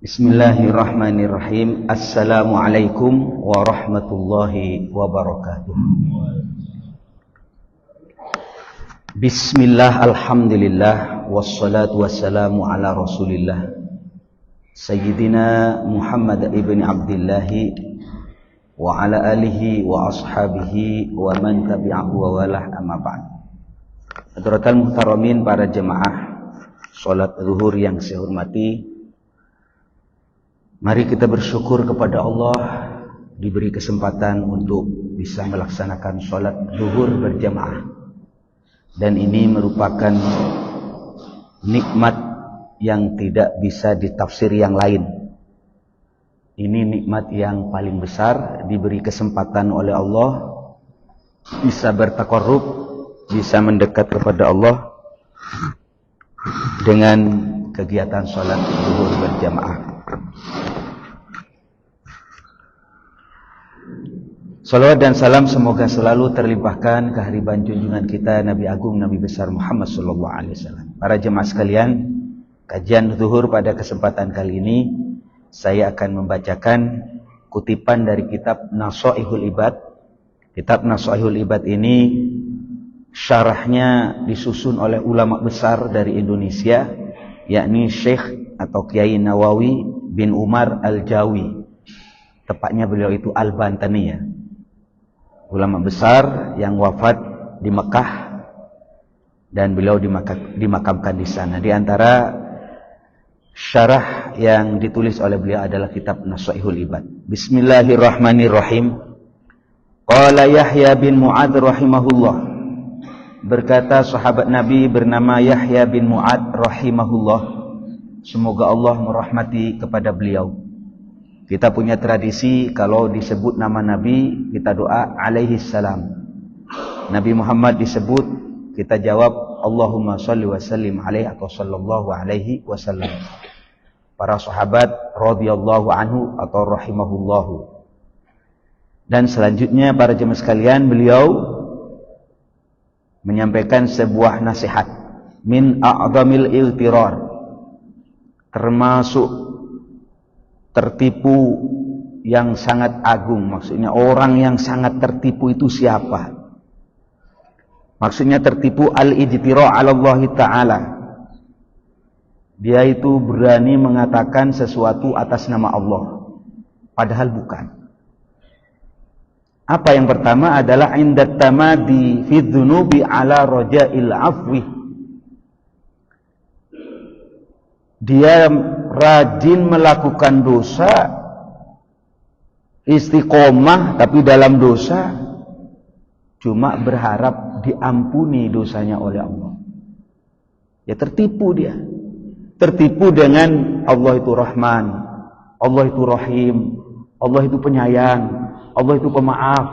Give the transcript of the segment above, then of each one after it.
Bismillahirrahmanirrahim. Assalamualaikum warahmatullahi wabarakatuh. Bismillah, alhamdulillah, wassalatu wassalamu ala rasulillah Sayyidina Muhammad ibn Abdillahi wa ala alihi wa ashabihi wa man tabi'ahu wa walah, amma ba'd. Hadratal muhtaramin, para jemaah salat zuhur yang saya hormati, mari kita bersyukur kepada Allah diberi kesempatan untuk bisa melaksanakan sholat zuhur berjamaah. Dan ini merupakan nikmat yang tidak bisa ditafsir yang lain. Ini nikmat yang paling besar, diberi kesempatan oleh Allah bisa bertaqarrub, bisa mendekat kepada Allah dengan kegiatan sholat zuhur berjamaah. Salawat dan salam semoga selalu terlimpahkan kehadiran junjungan kita Nabi Agung Nabi besar Muhammad sallallahu alaihi wasallam. Para jemaah sekalian, kajian zuhur pada kesempatan kali ini saya akan membacakan kutipan dari kitab Nashaihul Ibad. Kitab Nashaihul Ibad ini syarahnya disusun oleh ulama besar dari Indonesia, yakni Syekh atau Kiai Nawawi bin Umar Al-Jawi. Tepatnya beliau itu Al-Bantani, ya. Ulama besar yang wafat di Mekah dan beliau dimakamkan di sana. Di antara syarah yang ditulis oleh beliau adalah kitab Nashaihul Ibad. Bismillahirrahmanirrahim. Qala Yahya bin Mu'adz rahimahullah. Berkata sahabat Nabi bernama Yahya bin Mu'adz rahimahullah, semoga Allah merahmati kepada beliau. Kita punya tradisi kalau disebut nama Nabi kita doa alaihi salam. Nabi Muhammad disebut kita jawab Allahumma shalli wa sallim alaihi atau sallallahu alaihi wasallam. Para sahabat radhiyallahu anhu atau rahimahullahu. Dan selanjutnya para jemaah sekalian, beliau menyampaikan sebuah nasihat min a'dhamil iltirar, termasuk tertipu yang sangat agung. Maksudnya orang yang sangat tertipu itu siapa? Maksudnya tertipu al-ijtira' 'ala Allah Ta'ala. Dia itu berani mengatakan sesuatu atas nama Allah padahal bukan. Apa yang pertama adalah indat tamadi fi dzunubi 'ala raja'il afwi. Dia rajin melakukan dosa, istiqomah tapi dalam dosa, cuma berharap diampuni dosanya oleh Allah. Ya tertipu dia. Tertipu dengan Allah itu Rahman, Allah itu Rahim, Allah itu penyayang, Allah itu pemaaf,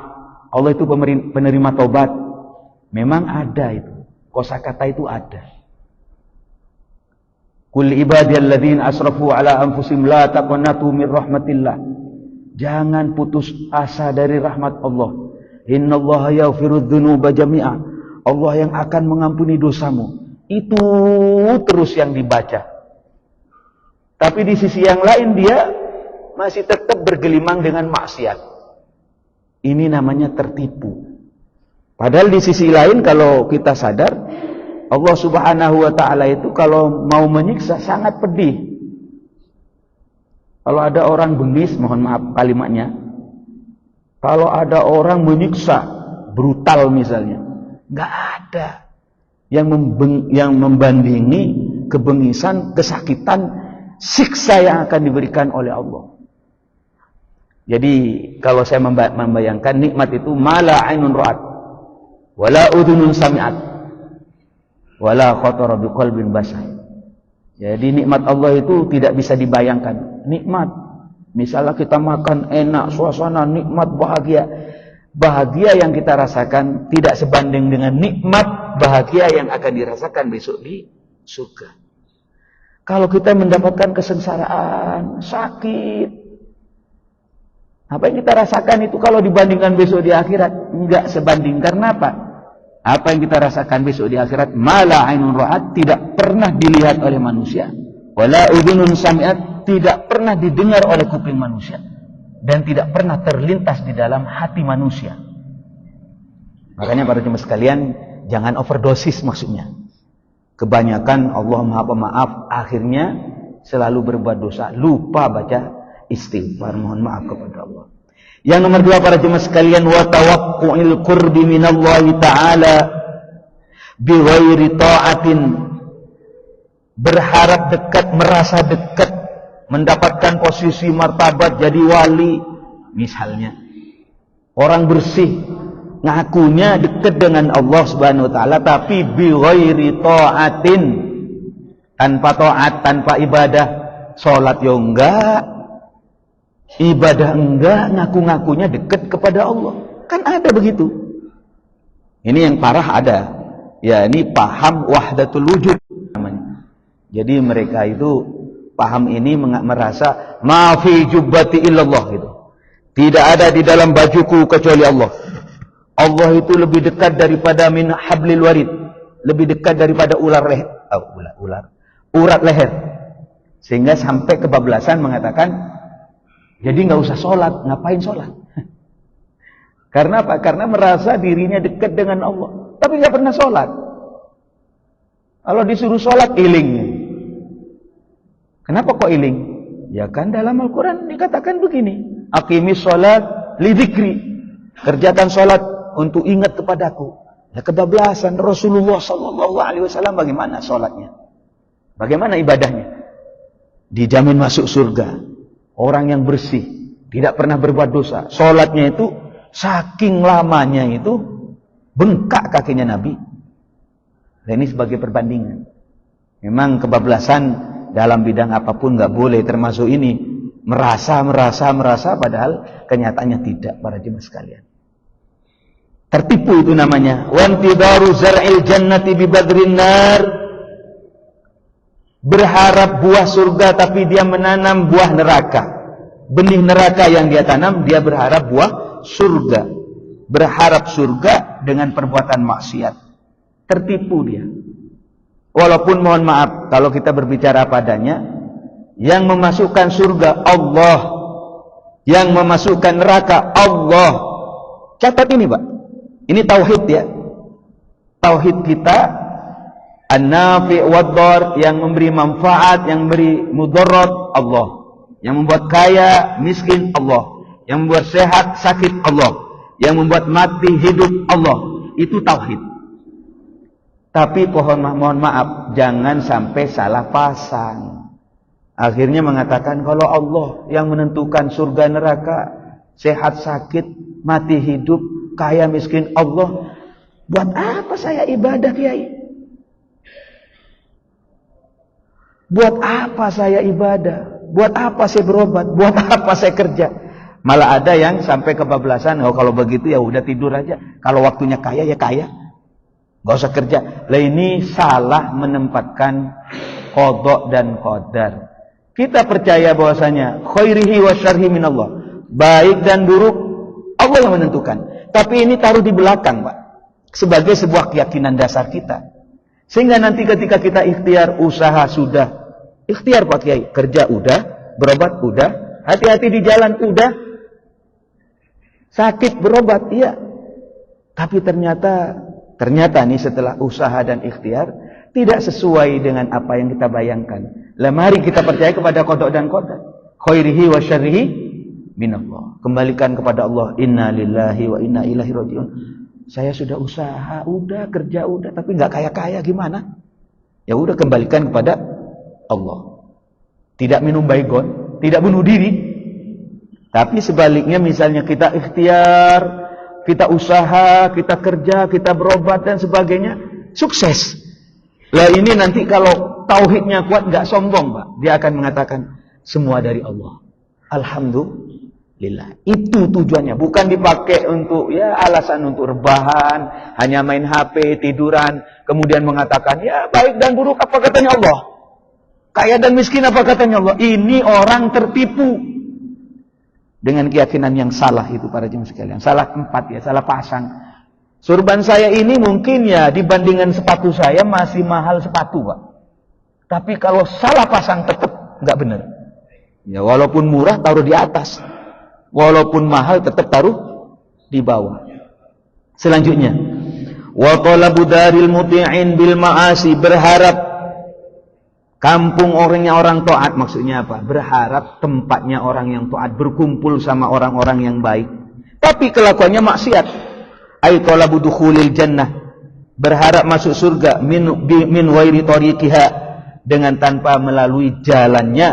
Allah itu penerima taubat. Memang ada itu. Kosakata itu ada. Qul ibadiyalladzina asrafu ala anfusihim la taqnatu min rahmatillah. Jangan putus asa dari rahmat Allah. Innallaha yaghfirudz dzunuba jami'a. Allah yang akan mengampuni dosamu. Itu terus yang dibaca. Tapi di sisi yang lain dia masih tetap bergelimang dengan maksiat. Ini namanya tertipu. Padahal di sisi lain kalau kita sadar, Allah subhanahu wa ta'ala itu kalau mau menyiksa sangat pedih. Kalau ada orang bengis, mohon maaf kalimatnya, kalau ada orang menyiksa brutal misalnya, nggak ada yang membandingi kebengisan, kesakitan, siksa yang akan diberikan oleh Allah. Jadi kalau saya membayangkan nikmat itu mala ainun ra'at wala udhunun sami'at wala khatara biqalbin bashar. Jadi nikmat Allah itu tidak bisa dibayangkan. Nikmat, misalnya kita makan enak, suasana nikmat, bahagia. Bahagia yang kita rasakan tidak sebanding dengan nikmat bahagia yang akan dirasakan besok di surga. Kalau kita mendapatkan kesengsaraan, sakit, apa yang kita rasakan itu kalau dibandingkan besok di akhirat enggak sebanding. Karena apa? Apa yang kita rasakan besok di akhirat, mala ainun ra'at, tidak pernah dilihat oleh manusia, wala udhunun sami'at, tidak pernah didengar oleh kuping manusia dan tidak pernah terlintas di dalam hati manusia. Makanya para jemaah sekalian, jangan overdosis maksudnya. Kebanyakan Allah Maha Pemaaf, akhirnya selalu berbuat dosa, lupa baca istighfar, mohon maaf kepada Allah. Yang nomor 2 para jemaah sekalian, wa tawaqqu'il qurbi minallahi ta'ala bi ghairi ta'atin, berharap dekat, merasa dekat, mendapatkan posisi martabat jadi wali. Misalnya orang bersih ngakunya dekat dengan Allah Subhanahu wa taala, tapi bi ghairi ta'atin, tanpa taat, tanpa ibadah. Salat yo enggak, ibadah enggak, ngaku-ngakunya dekat kepada Allah. Kan ada begitu. Ini yang parah ada. Ya, ini paham wahdatul wujud namanya. Jadi mereka itu paham ini merasa ma fi jubbati illallah gitu. Tidak ada di dalam bajuku kecuali Allah. Allah itu lebih dekat daripada min hablil warid, lebih dekat daripada urat leher. Sehingga sampai kebablasan mengatakan, jadi nggak usah sholat, ngapain sholat? Karena apa? Karena merasa dirinya dekat dengan Allah, tapi nggak pernah sholat. Kalau disuruh sholat, iling. Kenapa kok iling? Ya kan dalam Al-Quran dikatakan begini, aqimis sholat lidzikri, kerjakan sholat untuk ingat kepadaku. Ya kebablasan. Rasulullah SAW bagaimana sholatnya? Bagaimana ibadahnya? Dijamin masuk surga. Orang yang bersih, tidak pernah berbuat dosa. Sholatnya itu saking lamanya itu bengkak kakinya Nabi. Dan ini sebagai perbandingan. Memang kebablasan dalam bidang apapun nggak boleh, termasuk ini. Merasa padahal kenyataannya tidak, para jemaah sekalian. Tertipu itu namanya. Wantidaru zar'il jannati bi badrin nar. Berharap buah surga tapi dia menanam buah neraka. Benih neraka yang dia tanam, dia berharap buah surga. Berharap surga dengan perbuatan maksiat. Tertipu dia. Walaupun mohon maaf, kalau kita berbicara padanya, yang memasukkan surga Allah, yang memasukkan neraka Allah. Catat ini Pak. Ini tauhid ya. Tauhid kita, an-nafi' wad-dar, yang memberi manfaat, yang memberi mudarat Allah. Yang membuat kaya, miskin Allah. Yang membuat sehat, sakit Allah. Yang membuat mati, hidup Allah. Itu tauhid. Tapi mohon maaf, jangan sampai salah pasang. Akhirnya mengatakan kalau Allah yang menentukan surga neraka, sehat sakit, mati hidup, kaya miskin Allah, buat apa saya ibadah Kiai? Buat apa saya ibadah? Buat apa saya berobat? Buat apa saya kerja? Malah ada yang sampai kebablasan, oh kalau begitu ya udah tidur aja. Kalau waktunya kaya ya kaya, gak usah kerja. Lah ini salah menempatkan qada dan qadar. Kita percaya bahwasanya khairihi wa syarhi minallah. Baik dan buruk Allah yang menentukan. Tapi ini taruh di belakang, Pak. Sebagai sebuah keyakinan dasar kita. Sehingga nanti ketika kita ikhtiar, usaha sudah. Ikhtiar Pak Kiai, kerja udah, berobat udah, hati-hati di jalan udah. Sakit berobat, iya. Tapi ternyata nih setelah usaha dan ikhtiar tidak sesuai dengan apa yang kita bayangkan. Lah mari kita percaya kepada qada dan qadar. Khairihi wa syarrihi minallah. Kembalikan kepada Allah. Inna lillahi wa inna ilaihi rajiun. Saya sudah usaha, udah kerja udah, tapi nggak kaya-kaya gimana? Ya udah kembalikan kepada Allah. Tidak minum baygon, tidak bunuh diri. Tapi sebaliknya misalnya kita ikhtiar, kita usaha, kita kerja, kita berobat dan sebagainya, sukses. Lah ini nanti kalau tauhidnya kuat, nggak sombong Pak. Dia akan mengatakan semua dari Allah. Alhamdulillah. Itu tujuannya, bukan dipakai untuk ya alasan untuk rebahan, hanya main HP, tiduran, kemudian mengatakan ya baik dan buruk apa katanya Allah. Kaya dan miskin apa katanya Allah. Ini orang tertipu dengan keyakinan yang salah itu para jemaah sekalian. Salah tempat ya, salah pasang. Surban saya ini mungkin ya dibandingkan sepatu saya masih mahal sepatu Pak. Tapi kalau salah pasang tetap nggak benar. Ya, walaupun murah taruh di atas, walaupun mahal tetap taruh di bawah. Selanjutnya, wa talabu daril muti'in bil ma'asi, berharap kampung orangnya orang taat. Maksudnya apa? Berharap tempatnya orang yang taat, berkumpul sama orang-orang yang baik, tapi kelakuannya maksiat. Ay talabu dukhulil jannah, berharap masuk surga min ghairi tariqiha, dengan tanpa melalui jalannya,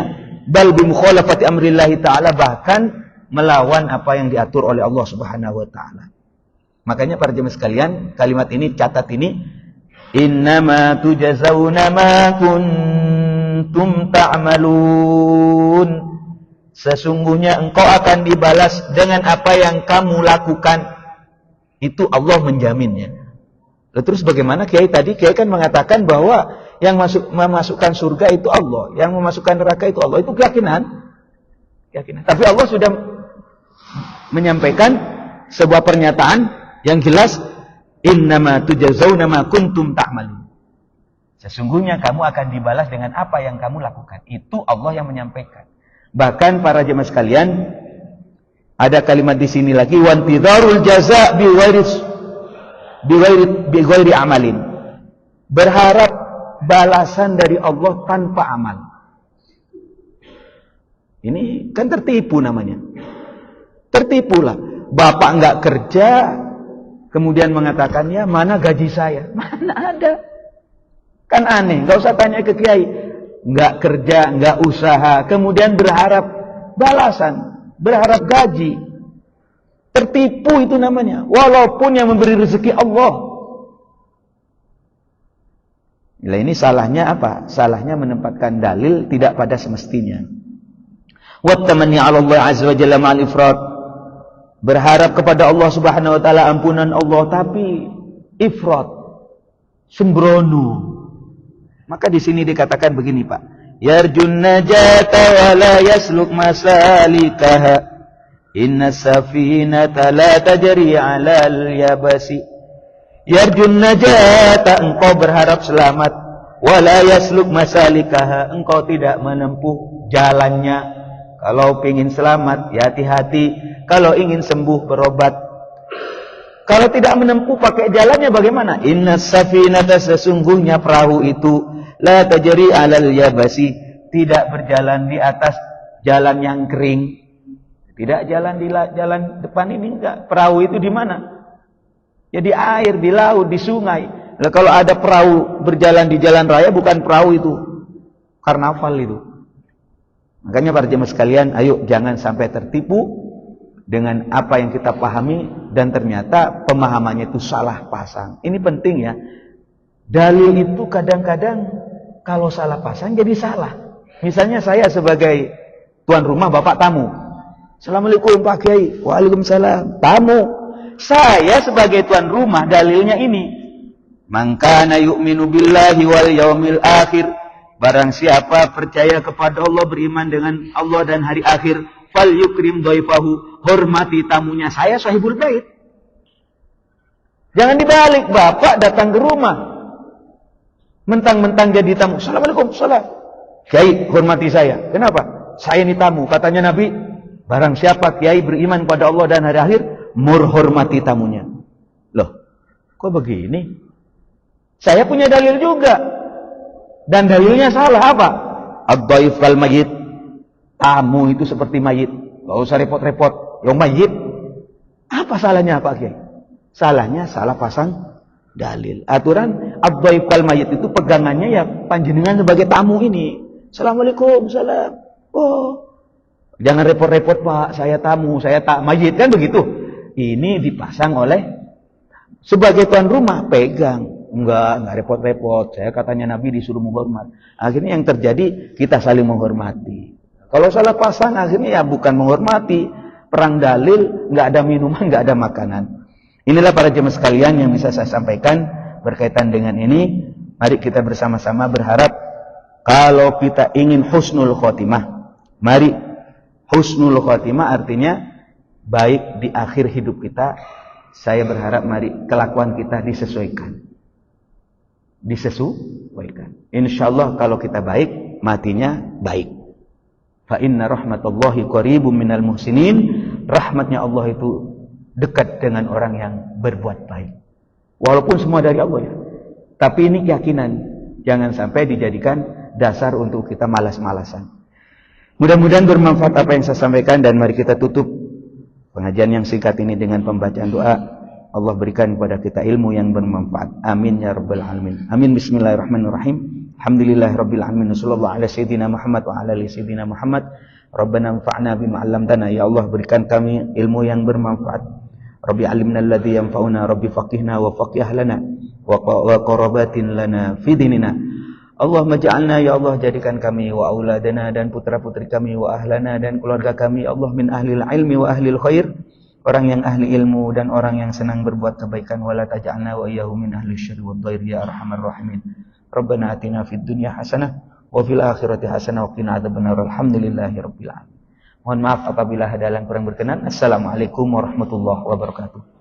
bal bi mukhalafati amrillah taala, bahkan melawan apa yang diatur oleh Allah Subhanahu wa taala. Makanya para jemaah sekalian, kalimat ini catat ini, innama tujazawna ma kuntum ta'malun, sesungguhnya engkau akan dibalas dengan apa yang kamu lakukan. Itu Allah menjaminnya. Lalu terus bagaimana Kiai tadi? Kiai kan mengatakan bahwa yang memasukkan surga itu Allah, yang memasukkan neraka itu Allah. Itu keyakinan. Tapi Allah sudah menyampaikan sebuah pernyataan yang jelas, innama tujazawna ma kuntum ta'malun. Sesungguhnya kamu akan dibalas dengan apa yang kamu lakukan. Itu Allah yang menyampaikan. Bahkan para jemaah sekalian, ada kalimat di sini lagi, wantidharul jaza bi ghairi amalin, berharap balasan dari Allah tanpa amal. Ini kan tertipu namanya. Tertipulah. Bapak nggak kerja, kemudian mengatakan, ya mana gaji saya? Mana ada? Kan aneh. Nggak usah tanya ke kiai. Nggak kerja, nggak usaha, kemudian berharap balasan, berharap gaji. Tertipu itu namanya. Walaupun yang memberi rezeki Allah. Nah, ini salahnya apa? Salahnya menempatkan dalil tidak pada semestinya. Wattamanni 'ala Allah 'azza wa jalla ma'al ifrat, berharap kepada Allah Subhanahu wa taala ampunan Allah tapi ifrat, sembrono. Maka di sini dikatakan begini, Pak. Yarjun najata wa la yasluk masalikaha, inna safinata la tajri 'alal yabasi. Yarjun najata, engkau berharap selamat, wala yasluk masalikaha, engkau tidak menempuh jalannya. Kalau ingin selamat, ya hati-hati. Kalau ingin sembuh, berobat. Kalau tidak menempuh pakai jalannya bagaimana? Inna safinata, sesungguhnya perahu itu, la tajri 'alal yabasi, tidak berjalan di atas jalan yang kering. Tidak jalan di jalan depan ini, enggak. Perahu itu di mana? Ya di air, di laut, di sungai. Nah, kalau ada perahu berjalan di jalan raya, bukan perahu itu, karnaval itu. Makanya para jemaah sekalian, ayo jangan sampai tertipu dengan apa yang kita pahami dan ternyata pemahamannya itu salah pasang. Ini penting ya. Dalil itu kadang-kadang kalau salah pasang jadi salah. Misalnya saya sebagai tuan rumah, bapak tamu. Assalamualaikum Pak Kiai. Waalaikumsalam. Tamu. Saya sebagai tuan rumah, dalilnya ini. Man kana yu'minu billahi wal yaumil akhir, barang siapa percaya kepada Allah, beriman dengan Allah dan hari akhir, fal yukrim dhaifahu, hormati tamunya. Saya sahibul bait. Jangan dibalik, bapak datang ke rumah mentang-mentang jadi tamu. Assalamualaikum, salam. Kiai, hormati saya. Kenapa? Saya ini tamu. Katanya Nabi, barang siapa kiai beriman pada Allah dan hari akhir, hormati tamunya. Loh, kok begini? Saya punya dalil juga. Dan dalilnya salah apa? Ad-dhaif kal mayyit. Tamu itu seperti mayit. Gak usah repot-repot. Yang mayit. Apa salahnya Pak Kiai? Salahnya salah pasang dalil. Aturan ad-dhaif kal mayyit itu pegangannya ya panjenengan sebagai tamu ini. Assalamualaikum, salam. Oh, jangan repot-repot Pak. Saya tamu, saya tak mayit, kan begitu. Ini dipasang oleh sebagai tuan rumah, pegang. Enggak repot-repot. Saya katanya Nabi disuruh menghormat. Akhirnya yang terjadi kita saling menghormati. Kalau salah pasang akhirnya ya bukan menghormati, perang dalil, enggak ada minuman, enggak ada makanan. Inilah para jemaah sekalian yang bisa saya sampaikan berkaitan dengan ini. Mari kita bersama-sama berharap kalau kita ingin husnul khotimah. Mari husnul khotimah artinya baik di akhir hidup kita. Saya berharap mari kelakuan kita disesuaikan. Disesuaikan. Insya Allah kalau kita baik, matinya baik. Fa inna rahmatallahi qaribum minal muhsinin. Rahmatnya Allah itu dekat dengan orang yang berbuat baik. Walaupun semua dari Allah ya. Tapi ini keyakinan. Jangan sampai dijadikan dasar untuk kita malas-malasan. Mudah-mudahan bermanfaat apa yang saya sampaikan, dan mari kita tutup pengajian yang singkat ini dengan pembacaan doa. Allah berikan kepada kita ilmu yang bermanfaat. Amin ya rabbal alamin. Amin. Bismillahirrahmanirrahim. Alhamdulillahirabbil alamin. Sallallahu ala sayyidina Muhammad wa ala ali sayyidina Muhammad. Rabbana anfa'na bima 'allamtana. Ya Allah, berikan kami ilmu yang bermanfaat. Rabbi 'allimna alladhi yanfa'una. Rabbi faqihna wa faqih lana wa qarabatin lana fi dinina. Allahumma ja'alna, ya Allah, jadikan kami wa auladana, dan putra-putri kami, wa ahlana, dan keluarga kami, Allah, min ahlil ilmi wa ahlil khair, orang yang ahli ilmu dan orang yang senang berbuat kebaikan. Wala taj'alna wa iyyahu min ahli syarri wad dhair ya arhamar rahimin. Rabbana atina fid dunya hasanah wa fil akhirati hasanah wa qina adzabannar. Alhamdulillahirabbil alamin. Mohon maaf apabila ada yang kurang berkenan. Assalamualaikum warahmatullahi wabarakatuh.